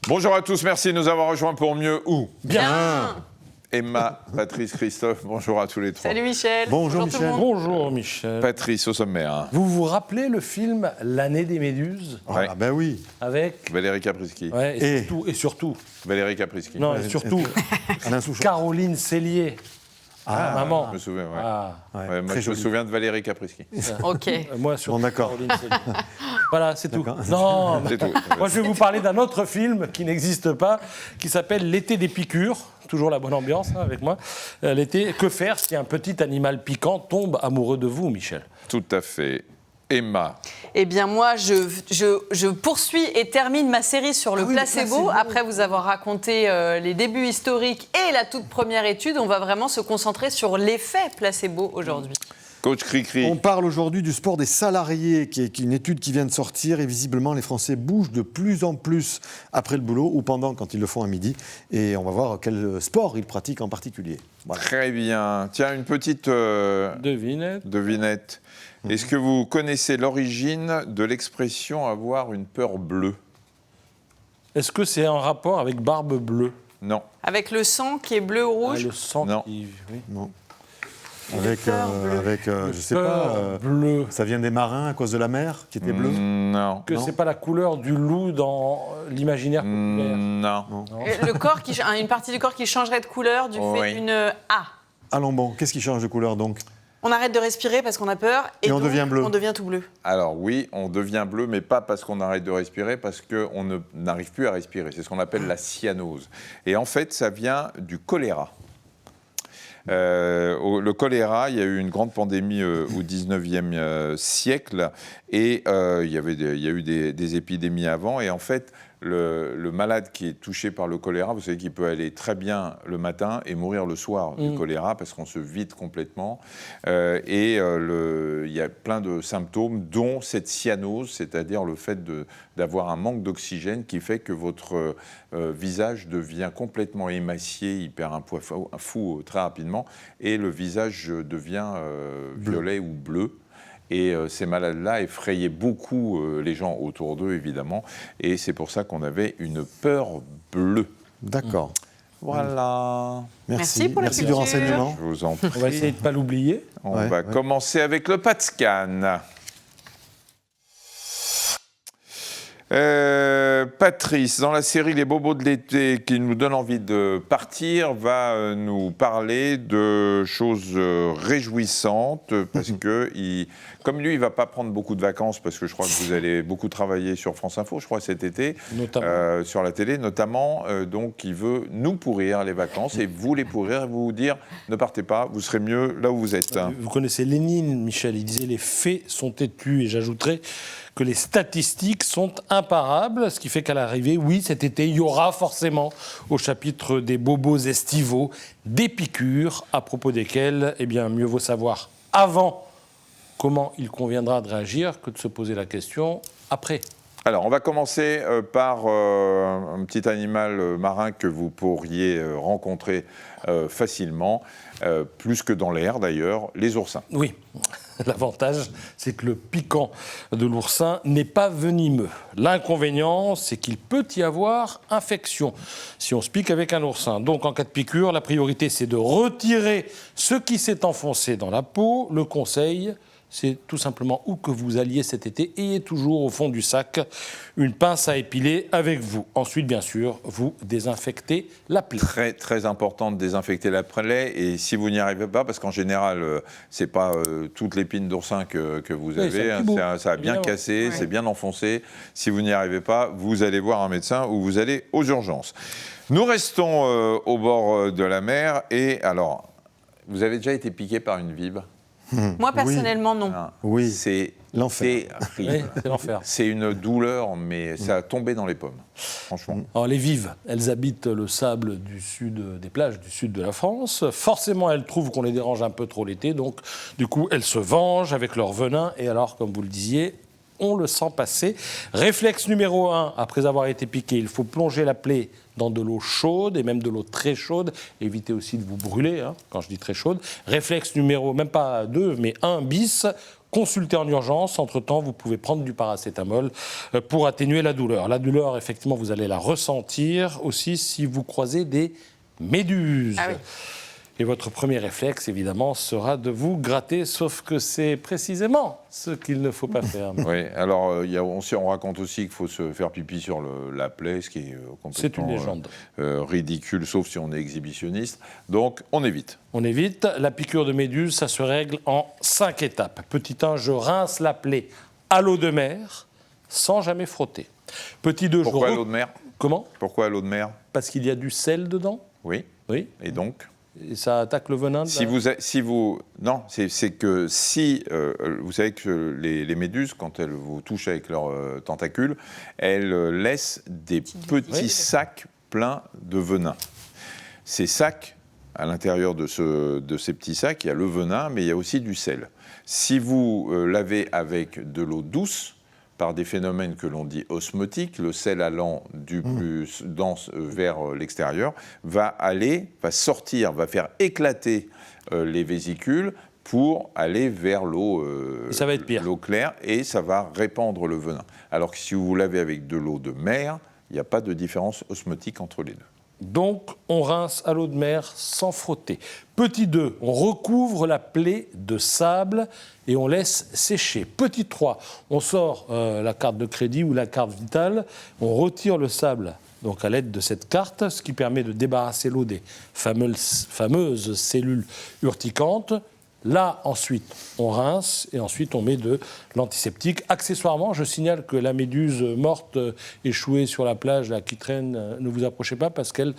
Bonjour à tous, merci de nous avoir rejoints pour mieux où Bien. Emma, Patrice, Christophe, bonjour à tous les trois. Salut Michel. Bonjour tout le Michel. monde. Bonjour Michel. Patrice au sommaire. Vous vous rappelez le film L'année des Méduses Ouais. Ah ben oui. Avec Valérie Caprisky. ouais, et surtout Valérie Caprisky. non, et surtout Alain Souchon. Caroline Cellier. Je Maman. me souviens, ouais. Ah, Ouais, Ouais, moi, très je me joli. souviens de Valérie Caprisky. Ok. moi surtout Bon, d'accord. Caroline Cellier. Voilà, c'est tout. D'accord. Non, C'est tout. moi je vais vous parler d'un autre film qui n'existe pas, qui s'appelle L'été des piqûres. Toujours la bonne ambiance hein, avec moi. L'été, que faire si un petit animal piquant tombe amoureux de vous, Michel? Tout à fait. Emma. Eh bien moi, je poursuis et termine ma série sur le placebo. Après vous avoir raconté les débuts historiques et la toute première étude, on va vraiment se concentrer sur l'effet placebo aujourd'hui. Coach Cricri. On parle aujourd'hui du sport des salariés, qui est une étude qui vient de sortir. Et visiblement, les Français bougent de plus en plus après le boulot ou pendant, quand ils le font à midi. Et on va voir quel sport ils pratiquent en particulier. Voilà. Très bien. Tiens, une petite Devinette. devinette. Est-ce que vous connaissez l'origine de l'expression avoir une peur bleue? Est-ce que c'est en rapport avec Barbe Bleue? Non. Avec le sang qui est bleu ou Ah, rouge. le sang Non. qui... oui. Non. Avec, je sais Peur pas, bleu. ça vient des marins à cause de la mer qui était bleue. Non. Que Non. c'est pas la couleur du loup dans l'imaginaire populaire. Non. Le corps une partie du corps qui changerait de couleur du Oui. fait d'une A. Allons bon, qu'est-ce qui change de couleur donc? On arrête de respirer parce qu'on a peur Et on donc, devient bleu. On devient tout bleu. Alors oui, on devient bleu, mais pas parce qu'on arrête de respirer, parce qu'on n'arrive plus à respirer. C'est ce qu'on appelle la cyanose. Et en fait, ça vient du choléra. Le choléra, il y a eu une grande pandémie au 19e siècle et il y a eu des épidémies avant. Et en fait, le malade qui est touché par le choléra, vous savez qu'il peut aller très bien le matin et mourir le soir du choléra parce qu'on se vide complètement. Il y a plein de symptômes, dont cette cyanose, c'est-à-dire le fait d'avoir un manque d'oxygène qui fait que votre visage devient complètement émacié, il perd un poids fou très rapidement, et le visage devient violet ou bleu. Et ces malades-là effrayaient beaucoup les gens autour d'eux, évidemment. Et c'est pour ça qu'on avait une peur bleue. D'accord. Voilà. Merci pour la Merci du culture. renseignement. Je vous en prie. On va essayer de ne pas l'oublier. On Ouais, va ouais. commencer avec le PATSCAN. Patrice, dans la série Les Bobos de l'été, qui nous donne envie de partir, va nous parler de choses réjouissantes, parce que, comme lui, il ne va pas prendre beaucoup de vacances, parce que je crois que vous allez beaucoup travailler sur France Info, je crois, cet été, Notamment. sur la télé, notamment. Donc, il veut nous pourrir les vacances, et vous les pourrir, et vous dire, ne partez pas, vous serez mieux là où vous êtes. Vous connaissez Lénine, Michel, il disait les faits sont têtus, et j'ajouterais que les statistiques sont imparables, ce qui fait qu'à l'arrivée, oui, cet été, il y aura forcément, au chapitre des bobos estivaux, des piqûres, à propos desquelles, eh bien, mieux vaut savoir avant comment il conviendra de réagir que de se poser la question après. Alors, on va commencer par un petit animal marin que vous pourriez rencontrer facilement, plus que dans l'air d'ailleurs, les oursins. Oui, l'avantage, c'est que le piquant de l'oursin n'est pas venimeux. L'inconvénient, c'est qu'il peut y avoir infection si on se pique avec un oursin. Donc, en cas de piqûre, la priorité, c'est de retirer ce qui s'est enfoncé dans la peau. Le conseil, c'est tout simplement où que vous alliez cet été, ayez toujours au fond du sac une pince à épiler avec vous. Ensuite, bien sûr, vous désinfectez la plaie. Très, très important de désinfecter la plaie, et si vous n'y arrivez pas, parce qu'en général, c'est pas toute l'épine d'oursin que vous Oui, avez, c'est un hein, petit bout, ça a bien évidemment. cassé, Ouais. c'est bien enfoncé. Si vous n'y arrivez pas, vous allez voir un médecin ou vous allez aux urgences. Nous restons au bord de la mer, et alors, vous avez déjà été piqué par une vibre? Moi personnellement non. Ah, Oui. C'est L'enfer. Oui, terrible. c'est l'enfer. C'est une douleur, mais ça a tombé dans les pommes, franchement. Alors, les vives, elles habitent le sable du sud des plages du sud de la France. Forcément, elles trouvent qu'on les dérange un peu trop l'été, donc du coup, elles se vengent avec leur venin. Et alors, comme vous le disiez, on le sent passer. Réflexe numéro 1, après avoir été piqué, il faut plonger la plaie dans de l'eau chaude, et même de l'eau très chaude. Évitez aussi de vous brûler, hein, quand je dis très chaude. Réflexe numéro, même pas 2, mais 1 bis, consulter en urgence. Entre-temps, vous pouvez prendre du paracétamol pour atténuer la douleur. La douleur, effectivement, vous allez la ressentir aussi si vous croisez des méduses. Ah oui. Et votre premier réflexe, évidemment, sera de vous gratter, sauf que c'est précisément ce qu'il ne faut pas faire. Oui, alors on raconte aussi qu'il faut se faire pipi sur la plaie, ce qui est C'est une complètement légende. ridicule, sauf si on est exhibitionniste. Donc, on évite. On évite. La piqûre de méduse, ça se règle en 5 étapes. Petit 1, je rince la plaie à l'eau de mer, sans jamais frotter. Petit 2, Pourquoi à l'eau de mer? Comment? Pourquoi à l'eau de mer? Parce qu'il y a du sel dedans. Oui. Oui. Et donc? Et ça attaque le venin de Non, c'est que si... vous savez que les méduses, quand elles vous touchent avec leurs tentacules, elles laissent des petits sacs pleins de venin. Ces sacs, à l'intérieur de ces petits sacs, il y a le venin, mais il y a aussi du sel. Si vous lavez avec de l'eau douce, par des phénomènes que l'on dit osmotiques, le sel allant du plus dense vers l'extérieur, va sortir, va faire éclater les vésicules pour aller vers l'eau ça va être pire. L'eau claire, et ça va répandre le venin. Alors que si vous lavez avec de l'eau de mer, il n'y a pas de différence osmotique entre les deux. Donc, on rince à l'eau de mer sans frotter. Petit 2, on recouvre la plaie de sable et on laisse sécher. Petit 3, on sort la carte de crédit ou la carte vitale, on retire le sable donc à l'aide de cette carte, ce qui permet de débarrasser l'eau des fameuses cellules urticantes. Là, ensuite, on rince et ensuite on met de l'antiseptique. Accessoirement, je signale que la méduse morte échouée sur la plage, là, qui traîne, ne vous approchez pas parce qu'elle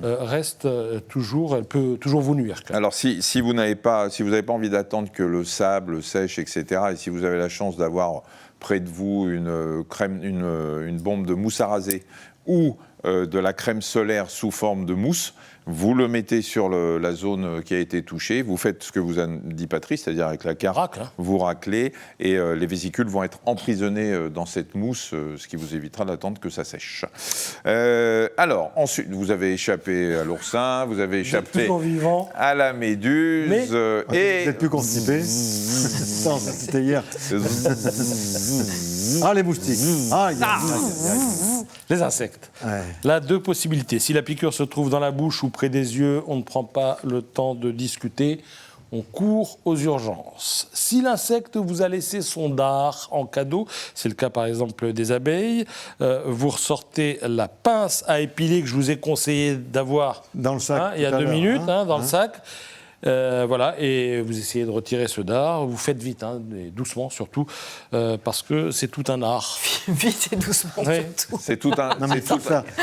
reste toujours, elle peut toujours vous nuire. Alors, si vous n'avez pas envie d'attendre que le sable sèche, etc., et si vous avez la chance d'avoir près de vous une bombe de mousse à raser ou de la crème solaire sous forme de mousse, vous le mettez sur la zone qui a été touchée, vous faites ce que vous a dit Patrice, c'est-à-dire avec la carte, vous raclez, et les vésicules vont être emprisonnées dans cette mousse, ce qui vous évitera d'attendre que ça sèche. Alors, ensuite, vous avez échappé à l'oursin, vous avez échappé à la méduse, et... Vous êtes plus constipé. Non, c'était hier. Les moustiques. Les insectes. Ouais. Là, 2 possibilités. Si la piqûre se trouve dans la bouche ou près des yeux, on ne prend pas le temps de discuter, on court aux urgences. Si l'insecte vous a laissé son dard en cadeau, c'est le cas par exemple des abeilles, vous ressortez la pince à épiler que je vous ai conseillé d'avoir dans le sac, il y a 2 minutes, dans le sac. Voilà, et vous essayez de retirer ce dard, vous faites vite, et doucement surtout, parce que c'est tout un art. Vite et doucement surtout. C'est tout un... Non, mais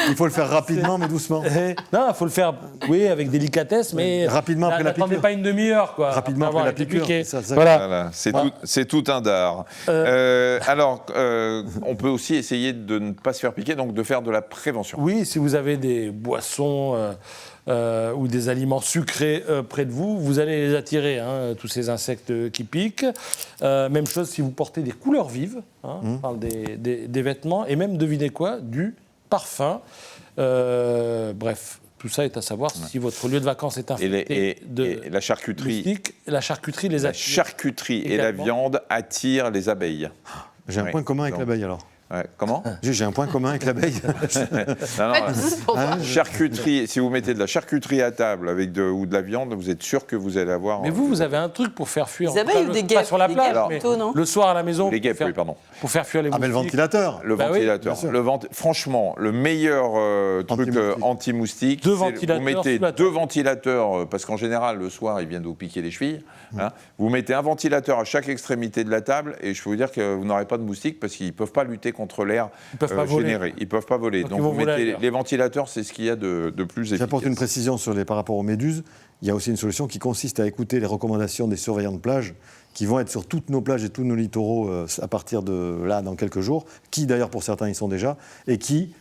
il faut le faire rapidement, mais doucement. Non, il faut le faire, avec délicatesse, mais rapidement après la piqûre. N'attendez pas une demi-heure, quoi. Rapidement après la piqûre. Voilà, c'est tout un dard. Alors, on peut aussi essayer de ne pas se faire piquer, donc de faire de la prévention. Oui, si vous avez des boissons... ou des aliments sucrés près de vous, vous allez les attirer, tous ces insectes qui piquent. Même chose si vous portez des couleurs vives, on parle des vêtements, et même, devinez quoi, du parfum. Bref, tout ça est à savoir si votre lieu de vacances est infecté de la charcuterie. Moustiques. La charcuterie les attire. La charcuterie et la viande attirent les abeilles. J'ai un point commun avec l'abeille alors. Ouais, comment ? J'ai un point commun avec l'abeille. Charcuterie, si vous mettez de la charcuterie à table ou de la viande, vous êtes sûr que vous allez avoir... Mais vous avez un truc pour faire fuir... Les abeilles ou des guêpes ? Pas sur la plage, mais non ? le soir à la maison... Les guêpes, oui, pardon. Pour faire fuir les moustiques. Mais le ventilateur. Le ventilateur. Franchement, le meilleur truc anti-moustique, c'est vous mettez 2 ventilateurs, parce qu'en général, le soir, ils viennent vous piquer les chevilles. Vous mettez un ventilateur à chaque extrémité de la table, et je peux vous dire que vous n'aurez pas de moustiques, parce qu'ils ne peuvent pas lutter contre l'air généré. Ils ne peuvent pas voler. Donc vous mettez les ventilateurs, c'est ce qu'il y a de plus efficace. J'apporte une précision par rapport aux méduses. Il y a aussi une solution qui consiste à écouter les recommandations des surveillants de plage, qui vont être sur toutes nos plages et tous nos littoraux à partir de là, dans quelques jours, qui d'ailleurs pour certains y sont déjà, et qui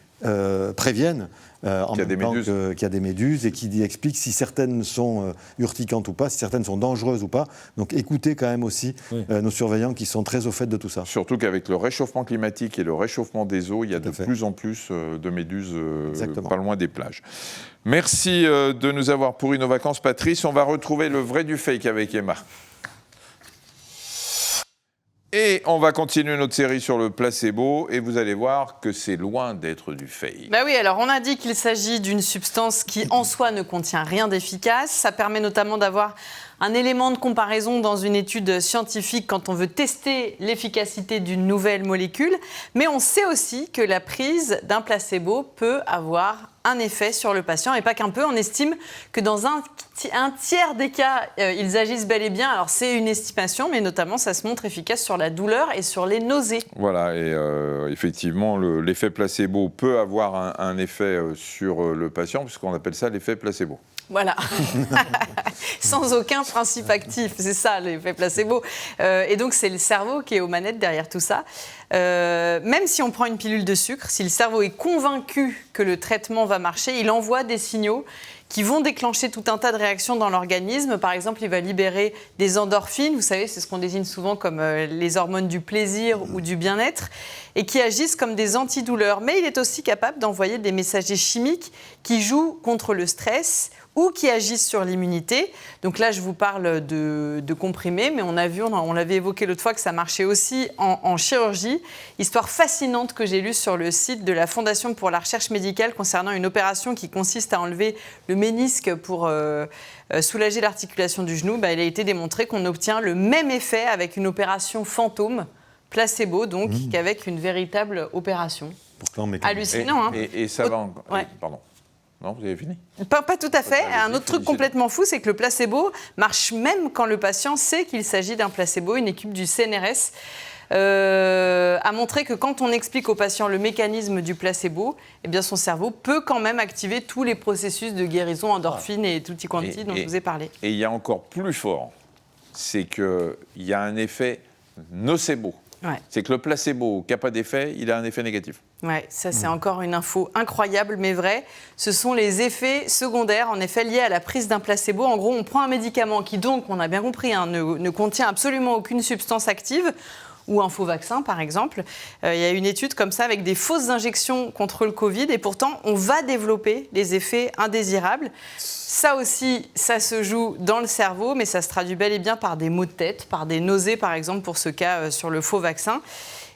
préviennent en même temps qu'il y a des méduses, et qui expliquent si certaines sont urticantes ou pas, si certaines sont dangereuses ou pas. Donc écoutez quand même aussi nos surveillants qui sont très au fait de tout ça. Surtout qu'avec le réchauffement climatique et le réchauffement des eaux, il y a de plus en plus de méduses pas loin des plages. Merci de nous avoir pourri nos vacances, Patrice. On va retrouver le vrai du fake avec Emma. Et on va continuer notre série sur le placebo et vous allez voir que c'est loin d'être du fake. Bah oui, alors on a dit qu'il s'agit d'une substance qui en soi ne contient rien d'efficace. Ça permet notamment d'avoir un élément de comparaison dans une étude scientifique quand on veut tester l'efficacité d'une nouvelle molécule. Mais on sait aussi que la prise d'un placebo peut avoir un effet sur le patient. Et pas qu'un peu, on estime que dans un tiers des cas, ils agissent bel et bien. Alors c'est une estimation, mais notamment ça se montre efficace sur la douleur et sur les nausées. Voilà, et effectivement, l'effet placebo peut avoir un effet sur le patient, puisqu'on appelle ça l'effet placebo. Voilà, sans aucun principe actif, c'est ça l'effet placebo. Et donc c'est le cerveau qui est aux manettes derrière tout ça. Même si on prend une pilule de sucre, si le cerveau est convaincu que le traitement va marcher, il envoie des signaux qui vont déclencher tout un tas de réactions dans l'organisme. Par exemple, il va libérer des endorphines, vous savez, c'est ce qu'on désigne souvent comme les hormones du plaisir ou du bien-être, et qui agissent comme des antidouleurs. Mais il est aussi capable d'envoyer des messagers chimiques qui jouent contre le stress ou qui agissent sur l'immunité. Donc là, je vous parle de comprimés, mais on l'avait évoqué l'autre fois que ça marchait aussi en chirurgie. Histoire fascinante que j'ai lue sur le site de la Fondation pour la recherche médicale concernant une opération qui consiste à enlever le ménisque pour soulager l'articulation du genou. Il a été démontré qu'on obtient le même effet avec une opération fantôme, placebo donc, qu'avec une véritable opération. Pourtant, hallucinant, hein. Et ça va encore. Ouais. Pardon. Non, vous avez fini ? Pas tout à fait. Allez-y, Un autre truc complètement fou, c'est que le placebo marche même quand le patient sait qu'il s'agit d'un placebo. Une équipe du CNRS a montré que quand on explique au patient le mécanisme du placebo, eh bien son cerveau peut quand même activer tous les processus de guérison, endorphines et tutti quanti dont je vous ai parlé. Et il y a encore plus fort, c'est qu'il y a un effet nocebo. Ouais. C'est que le placebo, qui n'a pas d'effet, il a un effet négatif. Ouais, ça c'est encore une info incroyable mais vraie. Ce sont les effets secondaires en effet liés à la prise d'un placebo. En gros, on prend un médicament qui donc, on a bien compris, ne contient absolument aucune substance active, ou un faux vaccin par exemple. Il y a une étude comme ça avec des fausses injections contre le Covid et pourtant on va développer des effets indésirables. Ça aussi, ça se joue dans le cerveau, mais ça se traduit bel et bien par des maux de tête, par des nausées par exemple pour ce cas sur le faux vaccin.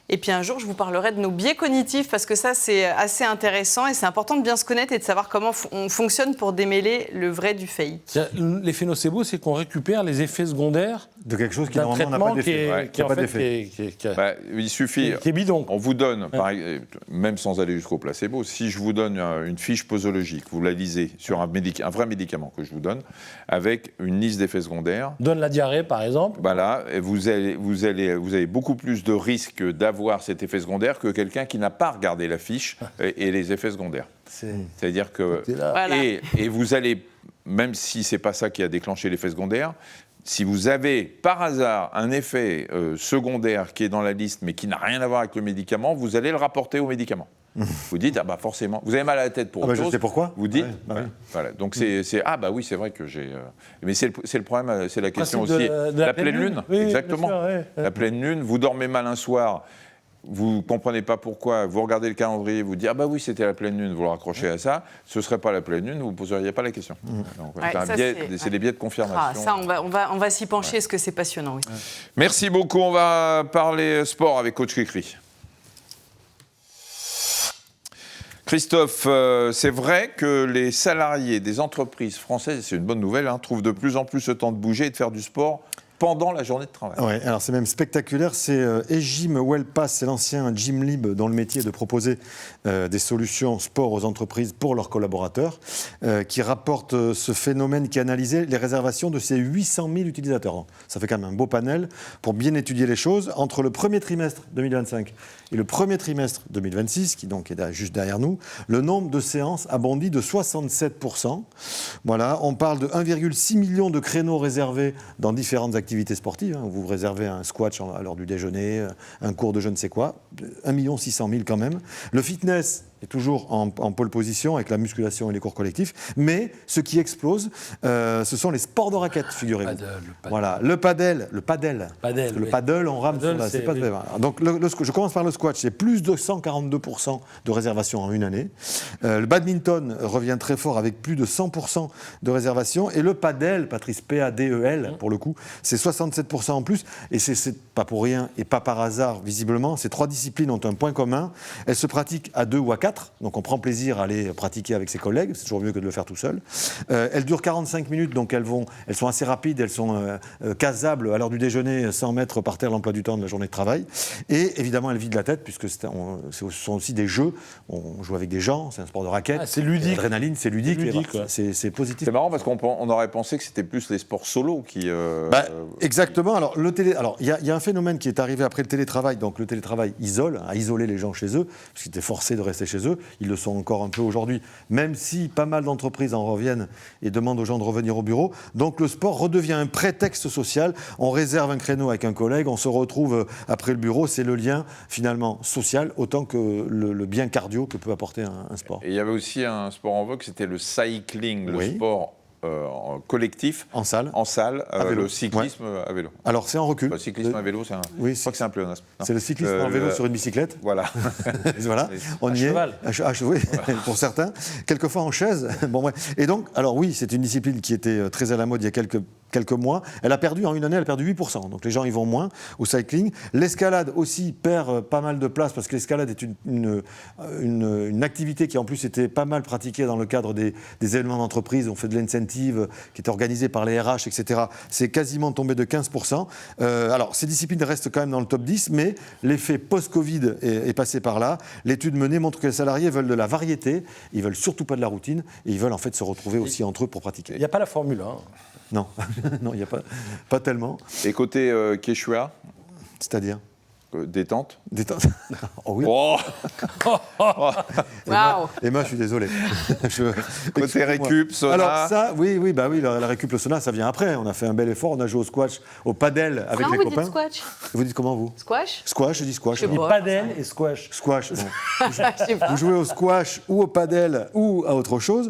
Et puis un jour, je vous parlerai de nos biais cognitifs parce que ça, c'est assez intéressant et c'est important de bien se connaître et de savoir comment on fonctionne pour démêler le vrai du fake. L'effet nocebo, c'est qu'on récupère les effets secondaires de quelque chose qui d'un normalement n'a traitement pas d'effet. Il suffit, qui est bidon. on vous donne, même sans aller jusqu'au placebo, si je vous donne une fiche posologique, vous la lisez sur un vrai médicament que je vous donne, avec une liste d'effets secondaires. Donne la diarrhée, par exemple. Voilà, et vous avez beaucoup plus de risques d'avoir cet effet secondaire que quelqu'un qui n'a pas regardé la fiche et les effets secondaires. C'est-à-dire que... Voilà. Et vous allez, même si ce n'est pas ça qui a déclenché l'effet secondaire, si vous avez par hasard un effet secondaire qui est dans la liste mais qui n'a rien à voir avec le médicament, vous allez le rapporter au médicament. Vous dites, forcément, vous avez mal à la tête pour autre chose. Je sais pourquoi. Vous dites, oui. voilà. Donc c'est c'est vrai que j'ai... Mais c'est le problème, c'est la question aussi. De la pleine lune. Oui, exactement. Sûr, ouais. La pleine lune, vous dormez mal un soir, vous ne comprenez pas pourquoi, vous regardez le calendrier, vous dites, oui, c'était la pleine lune, vous le raccrochez à ça, ce ne serait pas la pleine lune, vous ne poseriez pas la question. Donc, c'est des biais de confirmation. Ça, on va s'y pencher, est-ce que c'est passionnant, oui. Merci beaucoup, on va parler sport avec Coach Cricri. Christophe, c'est vrai que les salariés des entreprises françaises, c'est une bonne nouvelle, trouvent de plus en plus le temps de bouger et de faire du sport pendant la journée de travail. Oui, alors c'est même spectaculaire. C'est Egym Wellpass, c'est l'ancien Gymlib dont le métier est de proposer des solutions sport aux entreprises pour leurs collaborateurs, qui rapporte ce phénomène, qui a analysé les réservations de ces 800 000 utilisateurs. Donc, ça fait quand même un beau panel pour bien étudier les choses. Entre le premier trimestre 2025 et le premier trimestre 2026, qui donc est juste derrière nous, le nombre de séances a bondi de 67%. Voilà, on parle de 1,6 million de créneaux réservés dans différentes activités sportives. Vous réservez un squash à l'heure du déjeuner, un cours de je ne sais quoi, 1 600 000 quand même. Le fitness est toujours en pole position avec la musculation et les cours collectifs. Mais ce qui explose, ce sont les sports de raquettes, figurez-vous. Le paddle. Voilà, le paddle. Le paddle, on rame Paddle, sur la... c'est- Voilà. Donc, je commence par le squash, c'est plus de 142% de réservation en une année. Le badminton revient très fort avec plus de 100% de réservation. Et le padel, Patrice, P-A-D-E-L, pour le coup, c'est 67% en plus. Et c'est pas pour rien et pas par hasard, visiblement. Ces 3 disciplines ont un point commun. Elles se pratiquent à 2 ou à 4. Donc, on prend plaisir à les pratiquer avec ses collègues. C'est toujours mieux que de le faire tout seul. Elles durent 45 minutes, donc elles sont assez rapides. Elles sont casables à l'heure du déjeuner sans mettre par terre l'emploi du temps de la journée de travail. Et évidemment, elles vident la tête, puisque ce sont aussi des jeux. On joue avec des gens, c'est un sport de raquette. Ah, c'est ludique. L'adrénaline, c'est ludique. C'est ludique, et voilà, ouais. c'est positif. C'est marrant parce qu'on aurait pensé que c'était plus les sports solo qui... Exactement. Alors, il y a un phénomène qui est arrivé après le télétravail. Donc, le télétravail a isolé les gens chez eux, parce qu'ils étaient forcés de rester chez eux. Ils le sont encore un peu aujourd'hui, même si pas mal d'entreprises en reviennent et demandent aux gens de revenir au bureau. Donc, le sport redevient un prétexte social. On réserve un créneau avec un collègue, on se retrouve après le bureau. C'est le lien, finalement, social, autant que le bien cardio que peut apporter un sport. Et il y avait aussi un sport en vogue, c'était le cycling, le Oui. sport collectif. En salle. À vélo. le cyclisme à vélo. Alors, c'est en recul. Le cyclisme à vélo, c'est un... Oui, je crois que c'est un pléonasme. C'est le cyclisme en vélo sur une bicyclette. Voilà. Voilà, on À y cheval. est. Oui, pour certains. Quelquefois en chaise. Bon, ouais. Et donc, alors oui, c'est une discipline qui était très à la mode il y a quelques mois. Elle a perdu, en une année, elle a perdu 8%. Donc les gens y vont moins au cycling. L'escalade aussi perd pas mal de place parce que l'escalade est une activité qui en plus était pas mal pratiquée dans le cadre des événements d'entreprise. On fait de l'incentive qui est organisé par les RH, etc. C'est quasiment tombé de 15%. Alors ces disciplines restent quand même dans le top 10, mais l'effet post-Covid est passé par là. L'étude menée montre que les salariés veulent de la variété, ils veulent surtout pas de la routine, et ils veulent en fait se retrouver aussi entre eux pour pratiquer. Il n'y a pas la Formule 1. Non, non, il n'y a pas tellement. Et côté Quechua, C'est-à-dire détente. détente. Oh oui. Oh Waouh. Emma, je suis désolé. Côté récup, sauna. Alors ça, oui, la récup, le sauna, ça vient après. On a fait un bel effort, on a joué au squash, au padel avec Comment les vous copains. dites squash? Vous dites comment vous? Squash? Squash, je dis squash. Je sais Et pas. padel et squash. Squash, bon. Je sais pas. Vous jouez au squash ou au padel ou à autre chose.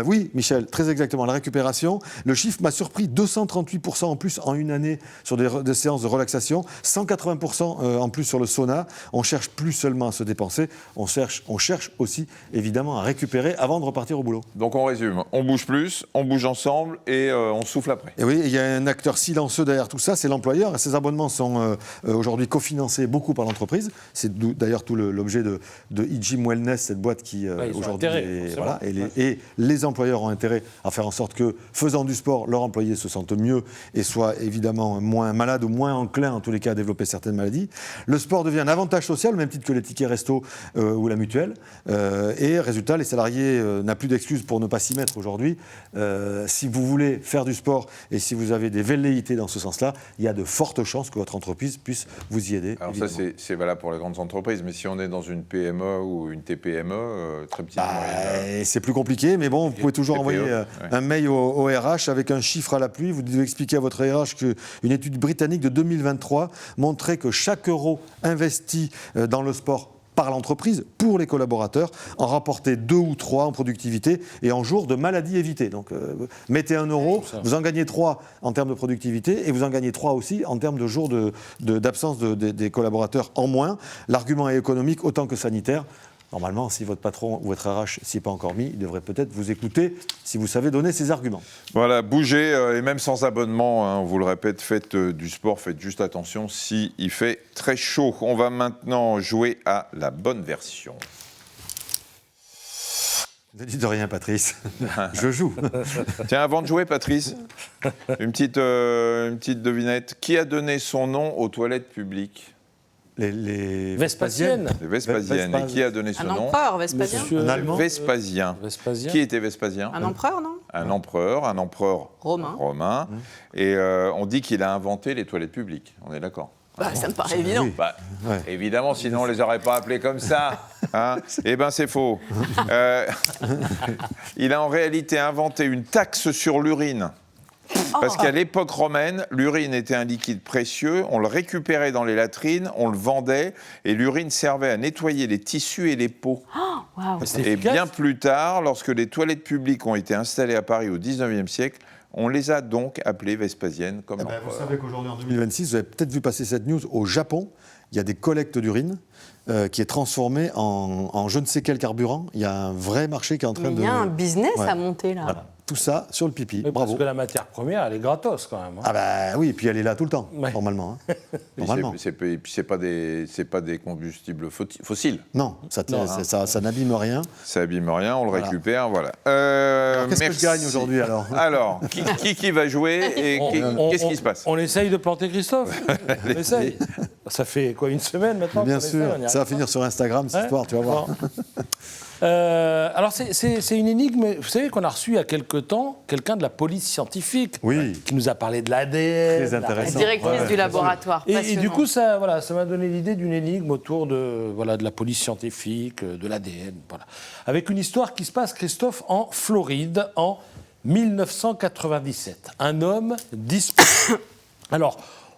Oui, Michel, très exactement. La récupération, le chiffre m'a surpris, 238% en plus en une année sur des séances de relaxation, 180% en plus sur le sauna. On cherche plus seulement à se dépenser, on cherche aussi évidemment à récupérer avant de repartir au boulot. Donc on résume, on bouge plus, on bouge ensemble et on souffle après. Et oui, il y a un acteur silencieux derrière tout ça, c'est l'employeur. Et ces abonnements sont aujourd'hui cofinancés beaucoup par l'entreprise. C'est d'ailleurs tout l'objet de eGym Wellness, cette boîte qui ils ont aujourd'hui intérêt, est- forcément. voilà, et les employeurs ont intérêt à faire en sorte que, faisant du sport, leurs employés se sentent mieux et soient évidemment moins malades ou moins enclins, en tous les cas, à développer certaines maladies. Le sport devient un avantage social, au même titre que les tickets resto ou la mutuelle. Et résultat, les salariés n'ont plus d'excuses pour ne pas s'y mettre aujourd'hui. Si vous voulez faire du sport et si vous avez des velléités dans ce sens-là, il y a de fortes chances que votre entreprise puisse vous y aider. Alors ça, évidemment. c'est valable pour les grandes entreprises, mais si on est dans une PME ou une TPME, très petite... C'est plus compliqué, mais bon, vous pouvez toujours TPE, envoyer ouais. un mail au RH avec un chiffre à l'appui. Vous devez expliquer à votre RH qu'une étude britannique de 2023 montrait que chaque euro investi dans le sport par l'entreprise, pour les collaborateurs, en rapportait 2 ou 3 en productivité et en jours de maladies évitées. Donc, mettez 1 euro, vous en gagnez 3 en termes de productivité et vous en gagnez 3 aussi en termes de jours d'absence des collaborateurs en moins. L'argument est économique autant que sanitaire. Normalement, si votre patron ou votre RH s'y est pas encore mis, il devrait peut-être vous écouter si vous savez donner ses arguments. Voilà, bougez, et même sans abonnement, hein, on vous le répète, faites du sport, faites juste attention s'il fait très chaud. On va maintenant jouer à la bonne version. Ne dites rien, Patrice. Je joue. Tiens, avant de jouer, Patrice, une petite devinette. Qui a donné son nom aux toilettes publiques ? Les Vespasienne. Les Vespasiennes. Et qui a donné ce Un nom ? empereur, Vespasien? Monsieur- Un Allemand Vespasien. Vespasien. Qui était Vespasien ? Un empereur, non? Un empereur Romain. Et on dit qu'il a inventé les toilettes publiques. On est d'accord ? Bah, ça me paraît évident. oui. Bah, Ouais. évidemment, sinon on ne les aurait pas appelés comme ça. Hein. Eh bien, c'est faux. Il a en réalité inventé une taxe sur l'urine. Parce qu'à l'époque romaine, l'urine était un liquide précieux, on le récupérait dans les latrines, on le vendait, et l'urine servait à nettoyer les tissus et les peaux. Waouh. C'est Et efficace. bien plus tard, lorsque les toilettes publiques ont été installées à Paris au XIXe siècle, on les a donc appelées vespasiennes comme Vous l'empereur. savez qu'aujourd'hui, en 2026, vous avez peut-être vu passer cette news, au Japon, il y a des collectes d'urine qui est transformée en je ne sais quel carburant. Il y a un vrai marché qui est en train Mais de... il y a un business Ouais. à monter là. Voilà. Tout ça sur le pipi. Oui, Bravo. parce que la matière première, elle est gratos quand même. Hein. Ah bah oui, et puis elle est là tout le temps, Ouais. normalement. hein. Et Normalement. puis c'est pas des combustibles fossiles. Non, ça n'abîme rien. Ça abîme rien, on le Voilà. récupère, voilà. Alors, qu'est-ce que merci. je gagne aujourd'hui alors Alors, qui va jouer et qu'est-ce qui se passe? On essaye de planter Christophe. On essaye. Ça fait quoi, une semaine maintenant Bien qu'on sûr, essaye, on y ça va arrive finir sur Instagram cette Ouais. histoire, tu vas voir. Bon. Alors c'est une énigme. Vous savez qu'on a reçu il y a quelque temps quelqu'un de la police scientifique Oui. qui nous a parlé de l'ADN. Très intéressant. La directrice Ouais, du laboratoire. Et passionnant. du coup, ça m'a donné l'idée d'une énigme autour de la police scientifique, de l'ADN, voilà. Avec une histoire qui se passe, Christophe, en Floride, en 1997. Un homme disparu. Alors,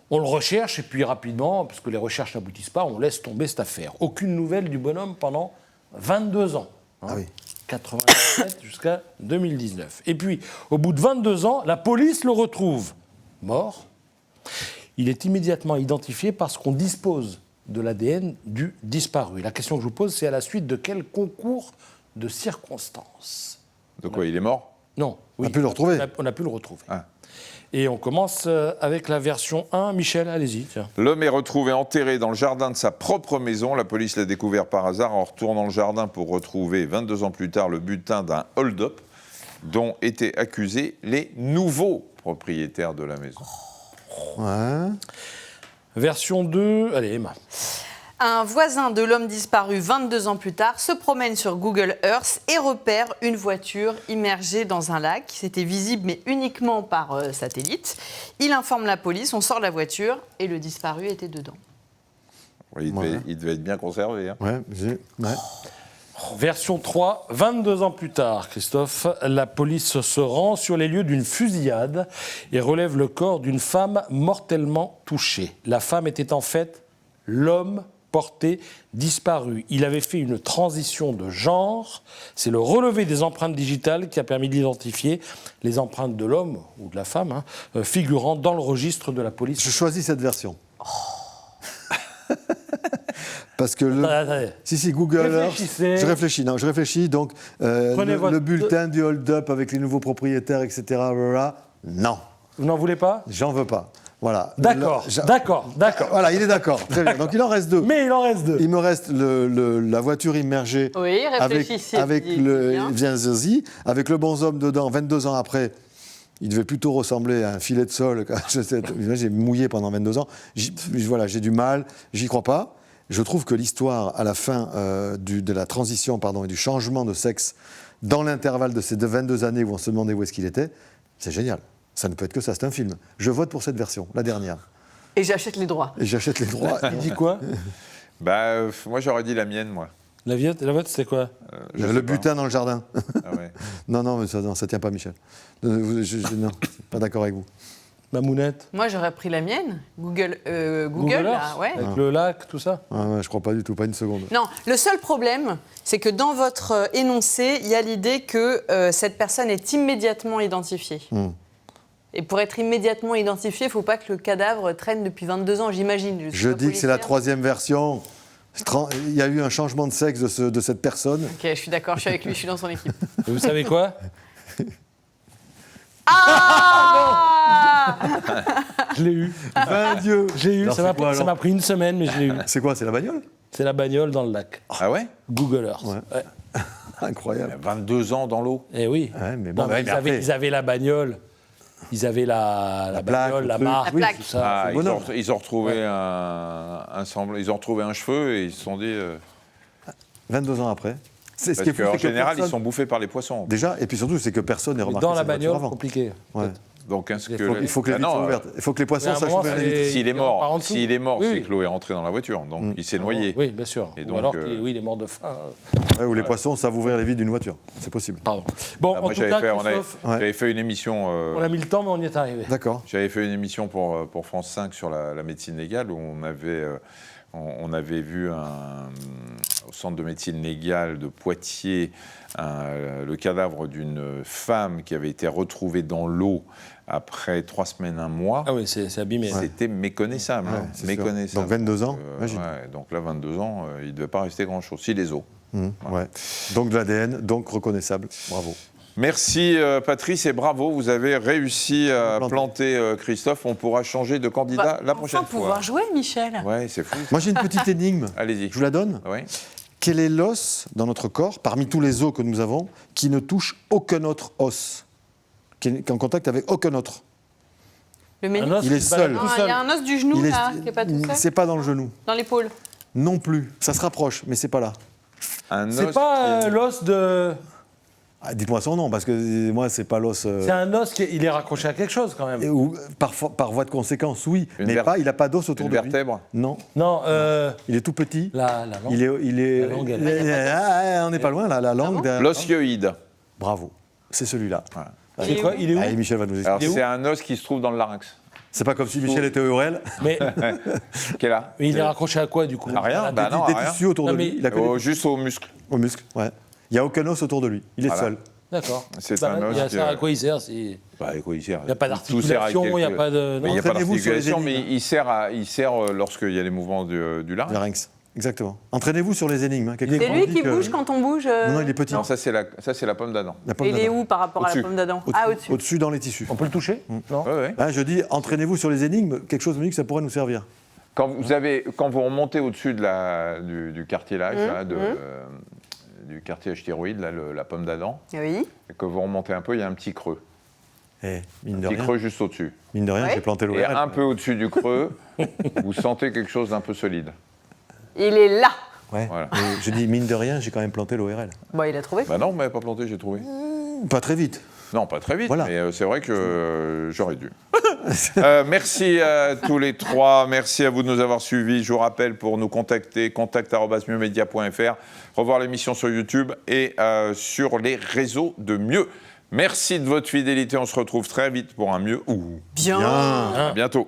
on le recherche et puis rapidement, parce que les recherches n'aboutissent pas, on laisse tomber cette affaire. Aucune nouvelle du bonhomme pendant 22 ans. Hein. Ah oui. 97 jusqu'à 2019. Et puis, au bout de 22 ans, la police le retrouve mort. Il est immédiatement identifié parce qu'on dispose de l'ADN du disparu. La question que je vous pose, c'est à la suite de quel concours de circonstances? De quoi, il est mort? Non. On a pu le retrouver. On a pu le retrouver. Ah. Et on commence avec la version 1. Michel, allez-y. Tiens. L'homme est retrouvé enterré dans le jardin de sa propre maison. La police l'a découvert par hasard en retournant le jardin pour retrouver, 22 ans plus tard, le butin d'un hold-up dont étaient accusés les nouveaux propriétaires de la maison. Ouais. Version 2. Allez, Emma. Un voisin de l'homme disparu 22 ans plus tard se promène sur Google Earth et repère une voiture immergée dans un lac. C'était visible mais uniquement par satellite. Il informe la police, on sort de la voiture et le disparu était dedans. Oui, il devait être bien conservé. Hein. Ouais, ouais. Version 3, 22 ans plus tard, Christophe, la police se rend sur les lieux d'une fusillade et relève le corps d'une femme mortellement touchée. La femme était en fait l'homme porté disparu. Il avait fait une transition de genre. C'est le relevé des empreintes digitales qui a permis d'identifier les empreintes de l'homme ou de la femme figurant dans le registre de la police. Je choisis cette version. Parce que Attendez. si, Google Earth. Réfléchissez. Je réfléchis. Donc, Prenez votre- le bulletin du hold-up avec les nouveaux propriétaires, etc. Blablabla, non, Vous n'en voulez pas? j'en veux pas. Voilà. D'accord, Là, d'accord. Voilà, il est d'accord. Très bien. Donc, il en reste deux. Mais il en reste deux. Il me reste la voiture immergée Oui, avec réfléchissez. le Vienzzi, avec le bonhomme dedans, 22 ans après. Il devait plutôt ressembler à un filet de sol. J'ai mouillé pendant 22 ans. Voilà, j'ai du mal, j'y crois pas. Je trouve que l'histoire, à la fin de la transition et du changement de sexe, dans l'intervalle de ces 22 années où on se demandait où est-ce qu'il était, c'est génial. Ça ne peut être que ça, c'est un film. Je vote pour cette version, la dernière. Et j'achète les droits. Et j'achète les droits. Il dit quoi? Moi, j'aurais dit la mienne, moi. La vôtre, c'était quoi? Je sais Le pas. butin dans le jardin. Ah ouais. Non, mais ça tient pas, Michel. Non, pas d'accord avec vous. Mamounette? Moi, j'aurais pris la mienne. Google, Google là, Earth, ouais. avec le lac, tout ça? Ah ouais, je crois pas du tout, pas une seconde. Non, le seul problème, c'est que dans votre énoncé, il y a l'idée que cette personne est immédiatement identifiée. Et pour être immédiatement identifié, il ne faut pas que le cadavre traîne depuis 22 ans, j'imagine. Je dis que c'est la policière. troisième version. Il y a eu un changement de sexe de cette personne. Ok, je suis d'accord, je suis avec lui, je suis dans son équipe. Et vous savez quoi? Ah Je l'ai eu. Ben Dieu. Je l'ai eu. Alors, Ça c'est quoi, m'a alors pris une semaine, mais je l'ai eu. C'est quoi, c'est la bagnole? C'est la bagnole dans le lac. Ah ouais? Google Earth. Ouais. Ouais. Incroyable. 22 ans dans l'eau. Eh oui. Ouais, mais bon, Non, mais ouais, mais après- ils avaient la bagnole. Ils avaient la plaque, bagnole, le la truc. marque, La plaque. tout ça. Ah, c'est ils, bonheur. ont, ils ont retrouvé ils ont retrouvé un cheveu et ils se sont dit... 22 ans après. C'est ce parce qui est fou, qu'en c'est que général, ils personne- sont bouffés par les poissons. Déjà, et puis surtout, c'est que personne n'est Mais remarqué dans la cette voiture bagnole, avant. compliqué. Ouais. Donc un Il squelette. faut que les Ah vitres non, soient ouvertes. Il faut que les poissons Mais à un sachent moment, ouvrir les c'est- vitres. S'il est il repart en mort, dessous. s'il est mort, Oui, c'est oui. que l'eau est rentrée dans la voiture, donc il s'est noyé. Oui, bien sûr. Et Ou donc, alors il est mort de faim. Ouais, ou les poissons savent ouvrir les vitres d'une voiture. C'est possible. Pardon. Bon, Ah, en moi, tout cas, Christophe, j'avais fait une émission. on a mis le temps, mais on y est arrivé. D'accord. J'avais fait une émission pour France 5 sur la médecine légale où on avait vu au centre de médecine légale de Poitiers le cadavre d'une femme qui avait été retrouvée dans l'eau après 3 semaines, 1 mois. Ah oui, c'est abîmé. C'était méconnaissable. Ouais, hein, c'est méconnaissable. sûr. Donc 22 ans, Donc, imagine. ouais, donc là, 22 ans, il ne devait pas rester grand-chose. Si, les os. Ouais. Donc de l'ADN, donc reconnaissable. Bravo. Merci Patrice et bravo, vous avez réussi à planter Christophe. On pourra changer de candidat la prochaine Enfin pouvoir fois. jouer, Michel. Ouais, c'est fou. Moi j'ai une petite énigme. Allez-y. Je vous la donne. Ouais. Quel est l'os dans notre corps, parmi tous les os que nous avons, qui ne touche aucun autre os, qui est en contact avec aucun autre? Le Un ménisque. os Il est qui se balade seul. tout Ah, il y a un os du genou, là, qui n'est pas tout seul. C'est pas dans le genou. Dans l'épaule. Non plus. Ça se rapproche, mais c'est pas là. Un C'est os pas qui- l'os de. Ah, dites-moi son nom, parce que moi c'est pas l'os. C'est un os qui il est raccroché à quelque chose quand même. Ou par voie de conséquence, oui, Une mais il n'a pas d'os autour une de lui. vertèbre. Non, Non, il est tout petit. la langue. Il est. La langue, elle. On n'est pas loin là, la langue. L'osioïde. Bravo, c'est celui-là. C'est quoi Il est où Allez, Michel va nous expliquer. Alors Il est où c'est un os qui se trouve dans le larynx. C'est pas comme si Michel était Aurel. Mais Quel là il est raccroché à quoi du coup À rien. À Bah non, Des à rien. tissus autour de Non, lui. mais- Il a que des- Juste au muscle. au muscle. Ouais. Il n'y a aucun os autour de lui. Il est Voilà. seul. D'accord. C'est un os Ça qui- à quoi il sert Il Bah, quoi, il sert. n'y a pas Tout sert à d'articulation, il n'y a quelque- pas de. Mais il n'y a pas Entraînez-vous sur les d'articulation, mais énigmes. il sert lorsqu'il y a les mouvements du larynx. Larynx. Exactement. Entraînez-vous sur les énigmes. hein. Quelqu'un C'est lui dit qui que- bouge quand on bouge. Non, non, il est petit. Non, ça c'est la pomme d'Adam. La pomme Il est d'Adam. où par rapport à la Au-dessus. pomme d'Adam Ah, au-dessus. Au-dessus dans les tissus. On peut le toucher Non. Ouais, ouais. Hein, je dis, entraînez-vous sur les énigmes. Quelque chose me dit que ça pourrait nous servir. Quand vous remontez au-dessus du cartilage, là, du cartilage thyroïde, là, la pomme d'Adam, Oui. et que vous remontez un peu, il y a un petit creux. Eh, mine de Petit rien, creux juste au-dessus. mine de rien, Ouais. j'ai planté Et l'ORL. un peu au-dessus du creux, vous sentez quelque chose d'un peu solide. Il est là. Ouais. Voilà. Mais je dis, mine de rien, j'ai quand même planté l'ORL. Bon, il a trouvé. Bah non, vous m'avez pas planté, j'ai trouvé. Pas très vite. Non, pas très vite, Voilà. mais c'est vrai que j'aurais dû. Merci à tous les trois. Merci à vous de nous avoir suivis. Je vous rappelle, pour nous contacter, contact@mieuxmedia.fr, revoir l'émission sur YouTube et sur les réseaux de Mieux. Merci de votre fidélité. On se retrouve très vite pour un Mieux ou Bien. Bien. à bientôt.